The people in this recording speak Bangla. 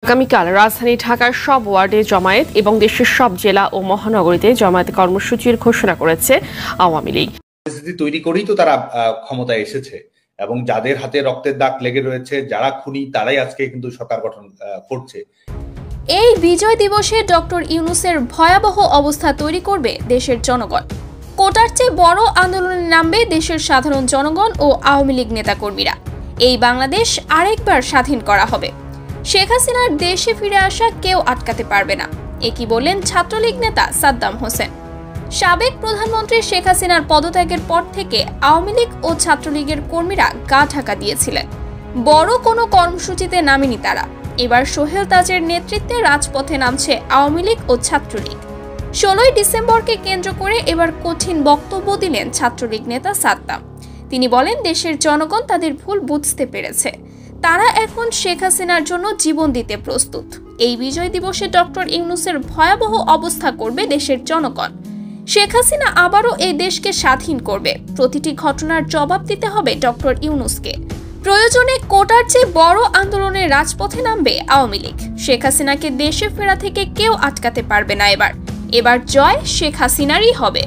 আগামীকাল রাজধানী ঢাকার সব ওয়ার্ডে জমায়েত এবং দেশের সব জেলা ও মহানগরীতে জমায়েত কর্মসূচির ঘোষণা করেছে আওয়ামী লীগ। পরিস্থিতি তৈরি করেই তো তারা ক্ষমতায় এসেছে এবং যাদের হাতে রক্তের দাগ লেগে রয়েছে, যারা খুনি, তারাই আজকে কিন্তু সরকার গঠন করছে। এই বিজয় দিবসে ডক্টর ইউনূসের ভয়াবহ অবস্থা তৈরি করবে দেশের জনগণ। কোটার চেয়ে বড় আন্দোলনে নামবে দেশের সাধারণ জনগণ ও আওয়ামী লীগ নেতাকর্মীরা। এই বাংলাদেশ আরেকবার স্বাধীন করা হবে। শেখ হাসিনার দেশে ফিরে আসা কেউ আটকাতে পারবে না, একই বললেন ছাত্রলীগ নেতা সাদ্দাম হোসেন। সাবেক প্রধানমন্ত্রী শেখ হাসিনার পদত্যাগের পর থেকে আওয়ামী লীগ ও ছাত্রলীগের কর্মীরা গা ঢাকা দিয়েছিলেন। বড় কোনো কর্মসূচিতে নামেনি তারা। এবার সোহেল তাজের নেতৃত্বে রাজপথে নামছে আওয়ামী লীগ ও ছাত্রলীগ। 16ই ডিসেম্বরকে কেন্দ্র করে এবার কঠিন বক্তব্য দিলেন ছাত্রলীগ নেতা সাদ্দাম। তিনি বলেন, দেশের জনগণ তাদের ভুল বুঝতে পেরেছে। তারা এখন শেখ হাসিনার জন্য জীবন দিতে প্রস্তুত। এই বিজয় দিবসে ডক্টর ইউনূসের ভয়াবহ অবস্থা করবে দেশের জনগণ। শেখ হাসিনা আবারও এই দেশকে স্বাধীন করবে। প্রতিটি ঘটনার জবাব দিতে হবে ডক্টর ইউনূসকে। প্রয়োজনে কোটার চেয়ে বড় আন্দোলনের রাজপথে নামবে আওয়ামী লীগ। শেখ হাসিনাকে দেশে ফেরা থেকে কেউ আটকাতে পারবে না। এবার জয় শেখ হাসিনারই হবে।